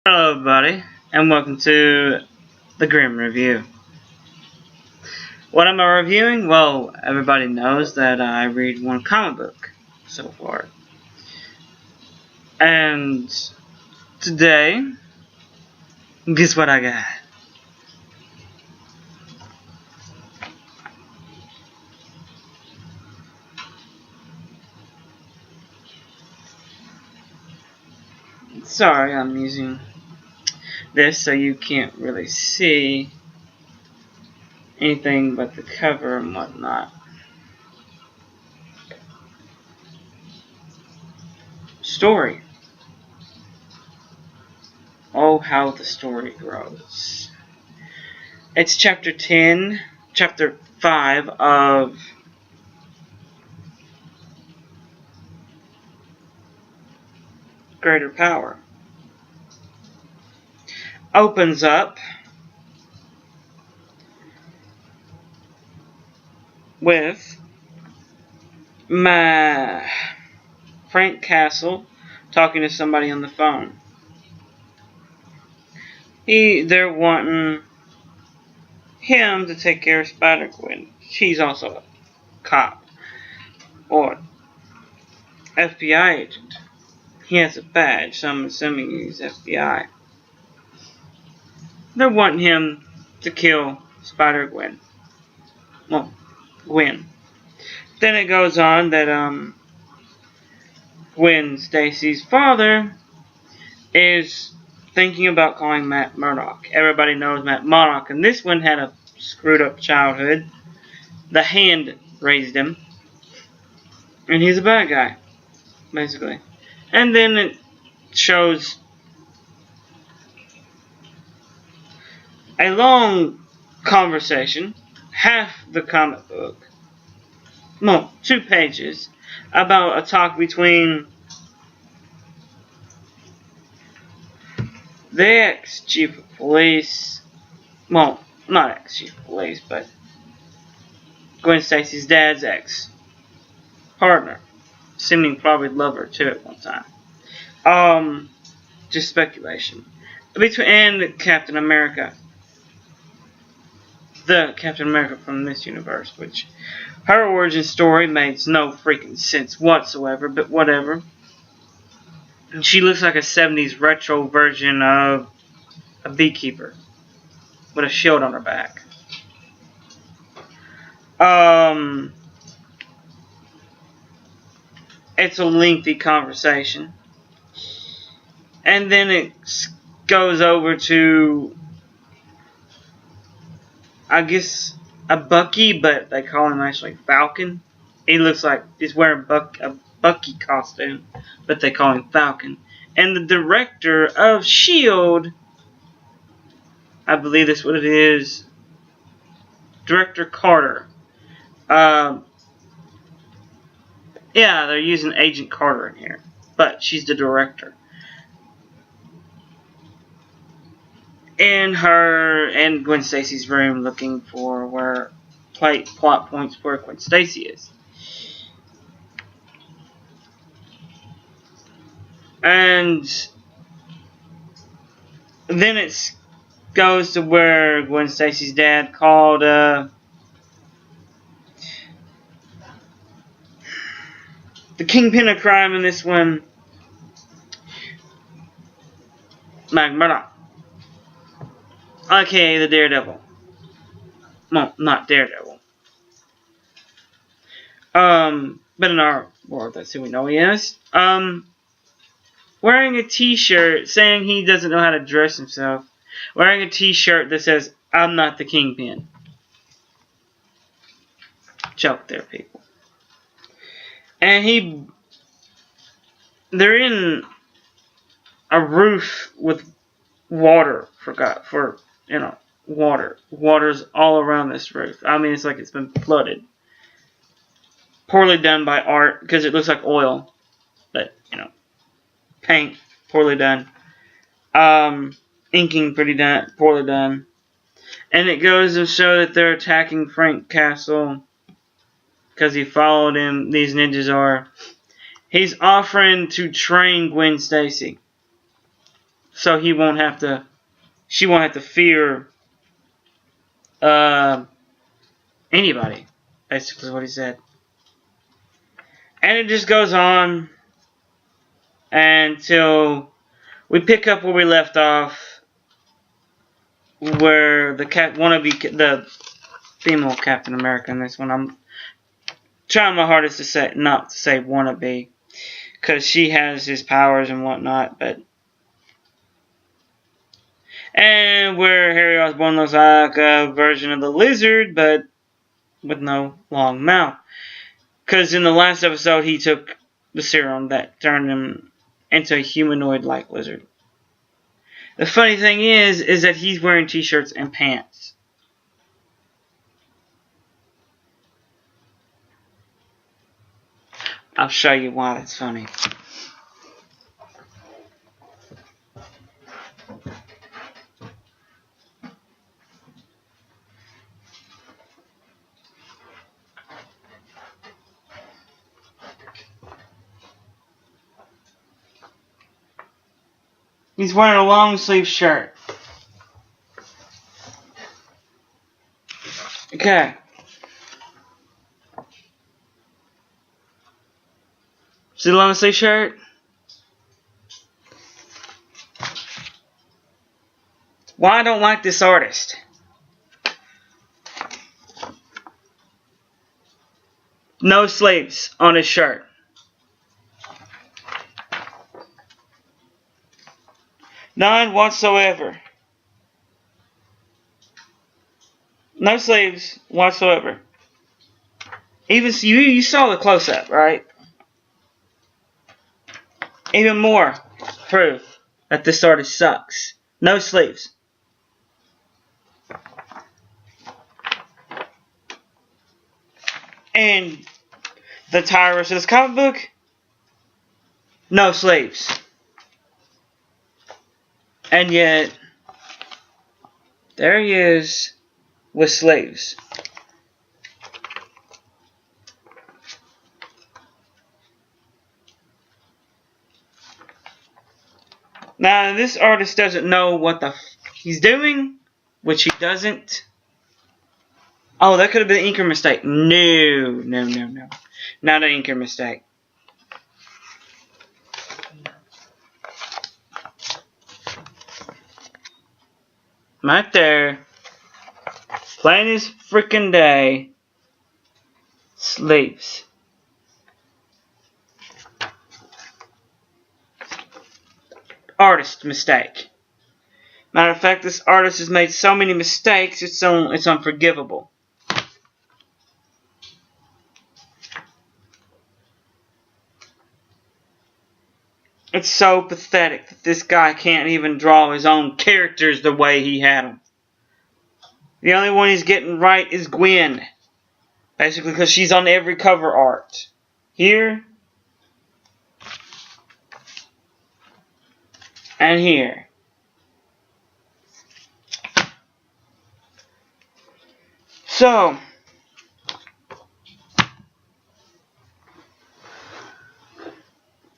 Hello everybody, and welcome to the Grim Review. What am I reviewing? Well, everybody knows that I read one comic book so far. And today, guess what I got? Sorry, I'm using this so you can't really see anything but the cover and whatnot. Story. Oh, how the story grows. It's chapter 5 of Greater Power. Opens up with my Frank Castle talking to somebody on the phone. They're wanting him to take care of Spider-Gwen. She's also a cop or FBI agent. He has a badge, so I'm assuming he's FBI. They're wanting him to kill Spider-Gwen. Well, Gwen. Then it goes on that Gwen Stacy's father is thinking about calling Matt Murdock. Everybody knows Matt Murdock, and this one had a screwed up childhood. The Hand raised him, and he's a bad guy, basically. And then it shows a long conversation, half the comic book, no, 2 pages, about a talk between the ex-chief of police, well, not ex-chief of police, but Gwen Stacy's dad's ex-partner, seeming probably lover too at one time. Just speculation. And Captain America. The Captain America from this universe, which her origin story makes no freaking sense whatsoever, but whatever. And she looks like a 70s retro version of a beekeeper with a shield on her back. It's a lengthy conversation. And then it goes over to, I guess, a Bucky, but they call him actually Falcon. He looks like he's wearing a Bucky costume, but they call him Falcon. And the director of S.H.I.E.L.D., I believe that's what it is, Director Carter. Yeah, they're using Agent Carter in here, but she's the director. In her and Gwen Stacy's room, looking for where plot points where Gwen Stacy is. And then it goes to where Gwen Stacy's dad called the kingpin of crime in this one, Matt Murdock, aka the Daredevil. Well, not Daredevil. But in our world, that's who we know he is. Wearing a t-shirt saying he doesn't know how to dress himself. Wearing a t-shirt that says, "I'm not the kingpin." Joke there, people. And they're in a roof with water, water. Water's all around this roof. I mean, it's like it's been flooded. Poorly done by art, because it looks like oil. But, paint, poorly done. Inking, poorly done. And it goes to show that they're attacking Frank Castle because he followed him. These ninjas are. He's offering to train Gwen Stacy. so he won't have to. She won't have to fear anybody. Basically, what he said. And it just goes on until we pick up where we left off, where the the female Captain America in this one. I'm trying my hardest to say not to say wannabe, because she has his powers and whatnot, and where Harry Osborn looks like a version of the Lizard, but with no long mouth. Because in the last episode, he took the serum that turned him into a humanoid-like lizard. The funny thing is that he's wearing t-shirts and pants. I'll show you why that's funny. He's wearing a long sleeve shirt. Okay. See the long sleeve shirt? Why I don't like this artist? No sleeves on his shirt. None whatsoever. No sleeves whatsoever. Even you saw the close-up, right? Even more proof that this artist sucks. No sleeves. And the Tyrus of this comic book, no sleeves. And yet, there he is with sleeves. Now, this artist doesn't know what the he's doing, which he doesn't. Oh, that could have been an inker mistake. No. Not an inker mistake. Right there. Plain as freaking day. Sleeves. Artist mistake. Matter of fact, this artist has made so many mistakes, it's unforgivable. It's so pathetic that this guy can't even draw his own characters the way he had them. The only one he's getting right is Gwen. Basically because she's on every cover art. Here. And here. So.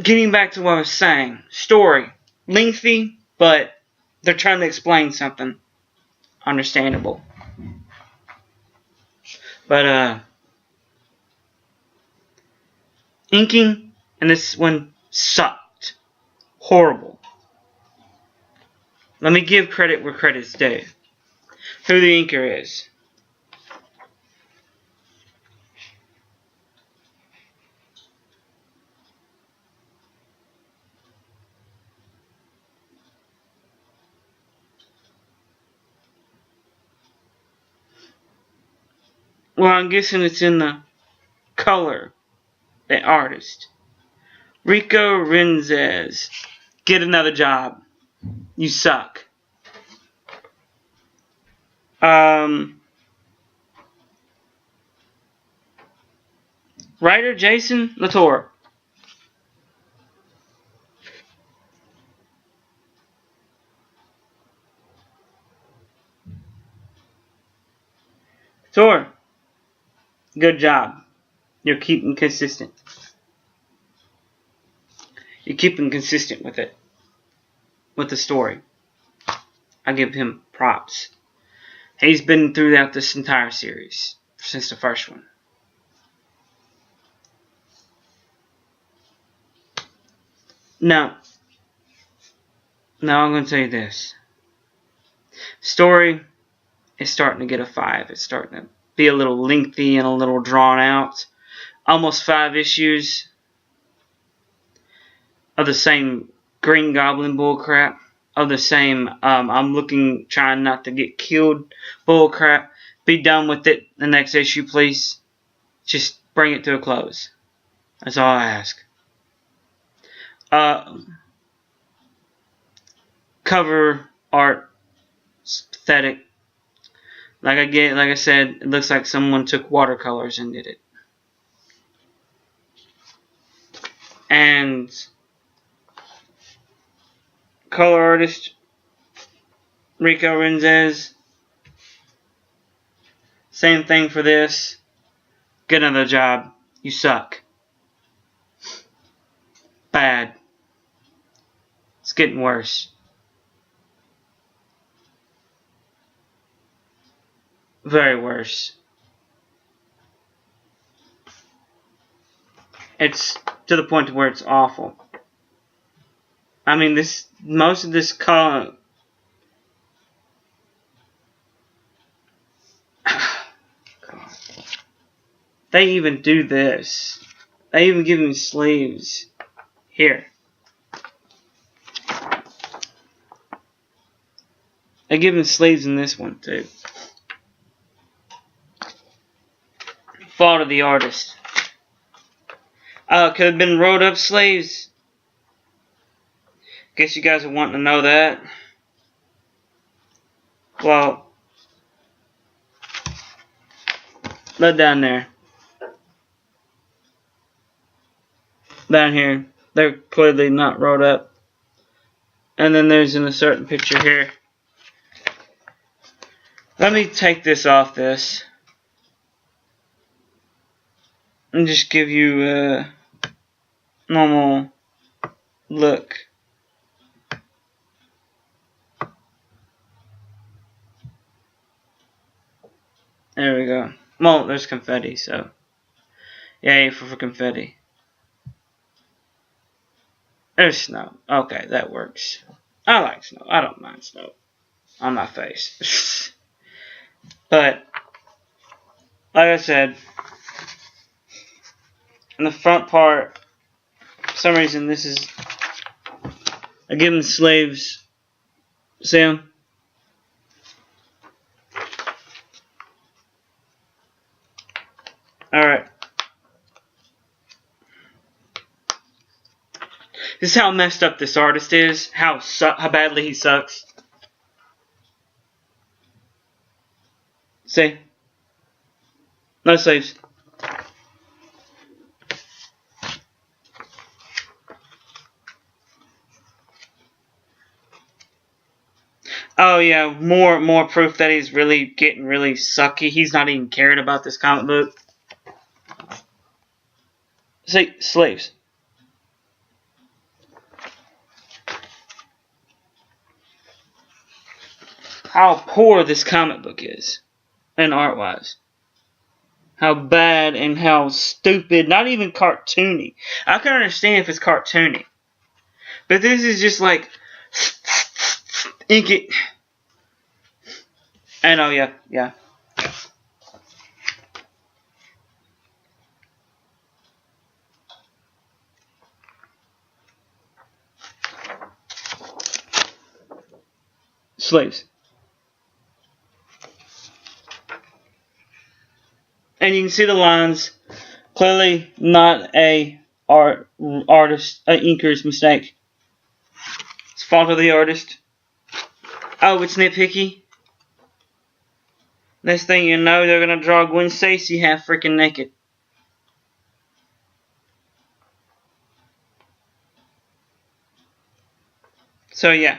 Getting back to what I was saying. Story. Lengthy, but they're trying to explain something. Understandable. But, inking and this one sucked. Horrible. Let me give credit where credit's due. Who the inker is. Well, I'm guessing it's in the color. The artist. Rico Renzes. Get another job. You suck. Writer Jason Latour. Latour. Good job. You're keeping consistent. You're keeping consistent with it. with the story. I give him props. He's been throughout this entire series since the first one. Now I'm going to tell you this. Story is starting to get a 5. It's starting to be a little lengthy and a little drawn out. Almost 5 issues of the same Green Goblin bullcrap. Of the same, I'm trying not to get killed bullcrap. Be done with it the next issue, please. Just bring it to a close. That's all I ask. Cover art is pathetic. Like I said, it looks like someone took watercolors and did it. And color artist Rico Renzez. Same thing for this. Get another job. You suck. Bad. It's getting worse. Very worse. It's to the point where it's awful. I mean, most of this color. They even do this. They even give me sleeves. Here. They give him sleeves in this one too. Fault of the artist. Could have been rolled up sleeves. Guess you guys are wanting to know that. Well, look down there. Down here, they're clearly not rolled up. And then there's in a certain picture here. Let me take this off this. And just give you a normal look. There we go. Well, there's confetti, so yay for confetti. There's snow. Okay, that works. I like snow. I don't mind snow on my face. But, like I said, in the front part, for some reason this is, I give them sleeves. See them? Alright. This is how messed up this artist is. How badly he sucks. See? No sleeves. Oh yeah, more proof that he's really getting really sucky. He's not even caring about this comic book. See, sleeves. How poor this comic book is, and art-wise. How bad and how stupid, not even cartoony. I can understand if it's cartoony. But this is just like, ink it. I know, yeah. Sleeves. And you can see the lines. Clearly not a inker's mistake. It's fault of the artist. Oh, it's nitpicky. Next thing you know, they're gonna draw Gwen Stacy half freaking naked. So yeah.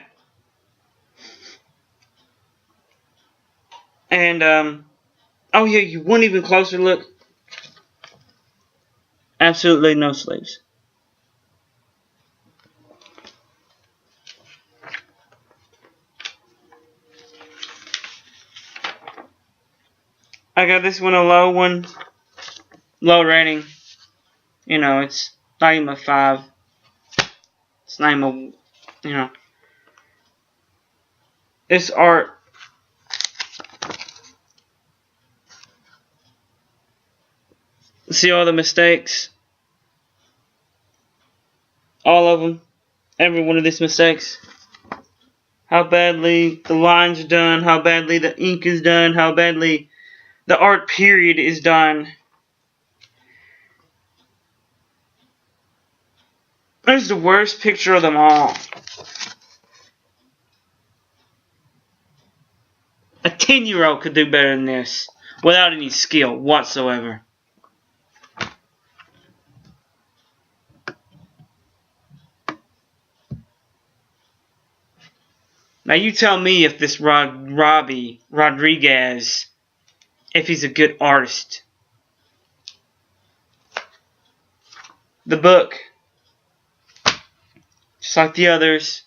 And oh yeah, you want even closer look? Absolutely no sleeves. I got this one a low one. Low rating. You know, it's not even a 5. It's not even a, you know. This art. See all the mistakes? All of them. Every one of these mistakes. How badly the lines are done. How badly the ink is done. How badly the art period is done. There's the worst picture of them all. A 10-year-old could do better than this without any skill whatsoever. Now you tell me if this Robbie Rodriguez, if he's a good artist. The book, just like the others,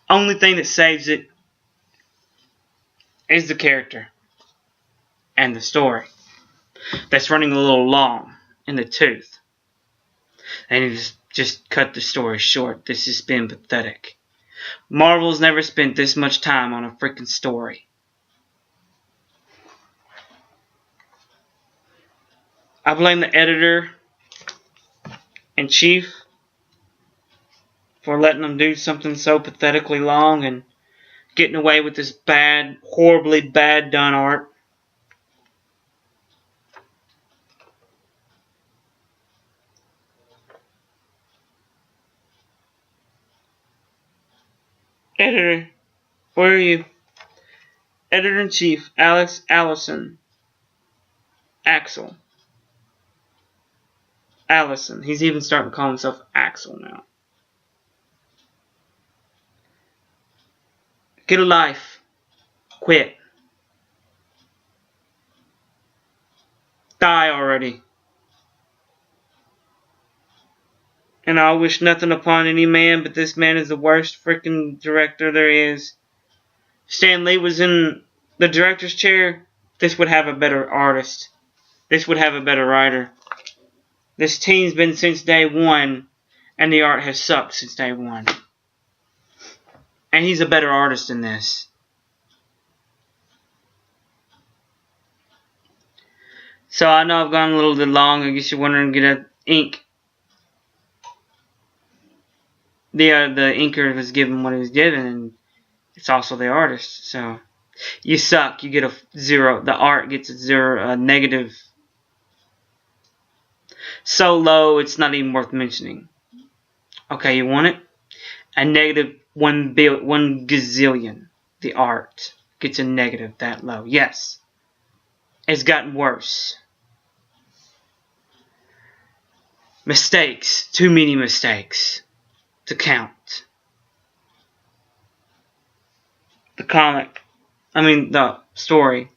only thing that saves it is the character and the story. That's running a little long in the tooth. And just cut the story short. This has been pathetic. Marvel's never spent this much time on a freaking story. I blame the editor-in-chief for letting them do something so pathetically long and getting away with this bad, horribly bad done art. Editor, where are you? Editor-in-chief, Alex Allison. Axel. Allison. He's even starting to call himself Axel now. Get a life. Quit. Die already. And I wish nothing upon any man, but this man is the worst freaking director there is. Stan Lee was in the director's chair. This would have a better artist. This would have a better writer. This team's been since day one, and the art has sucked since day one. And he's a better artist than this. So I know I've gone a little bit long. I guess you're wondering, get a ink. The inker was given what he was given, and it's also the artist. So you suck. You get a 0. The art gets a 0, a negative. So low, it's not even worth mentioning. Okay, you want it? A negative 1 gazillion. The art gets a negative that low. Yes. It's gotten worse. Mistakes. Too many mistakes to count. The story.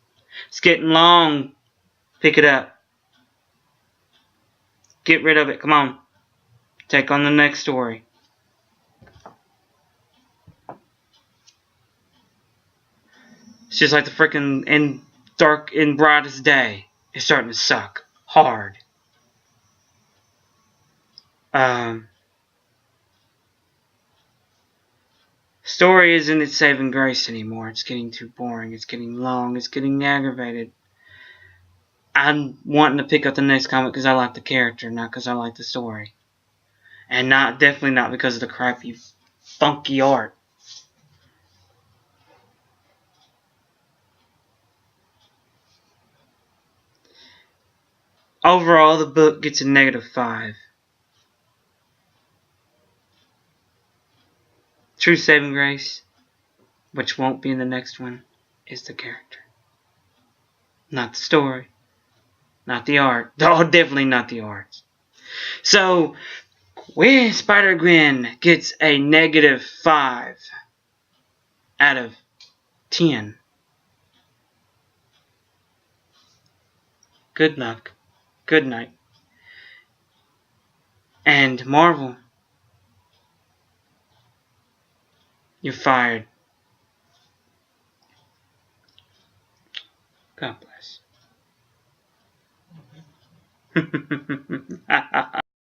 It's getting long. Pick it up. Get rid of it. Come on. Take on the next story. It's just like the freaking in dark and brightest day. It's starting to suck hard. Story isn't its saving grace anymore. It's getting too boring. It's getting long. It's getting aggravated. I'm wanting to pick up the next comic because I like the character, not because I like the story. And definitely not because of the crappy, funky art. Overall, the book gets a -5. True saving grace, which won't be in the next one, is the character. Not the story. Not the art. Oh, definitely not the art. So, Spider-Gwen gets a -5 out of 10. Good luck. Good night. And Marvel, you're fired. God bless.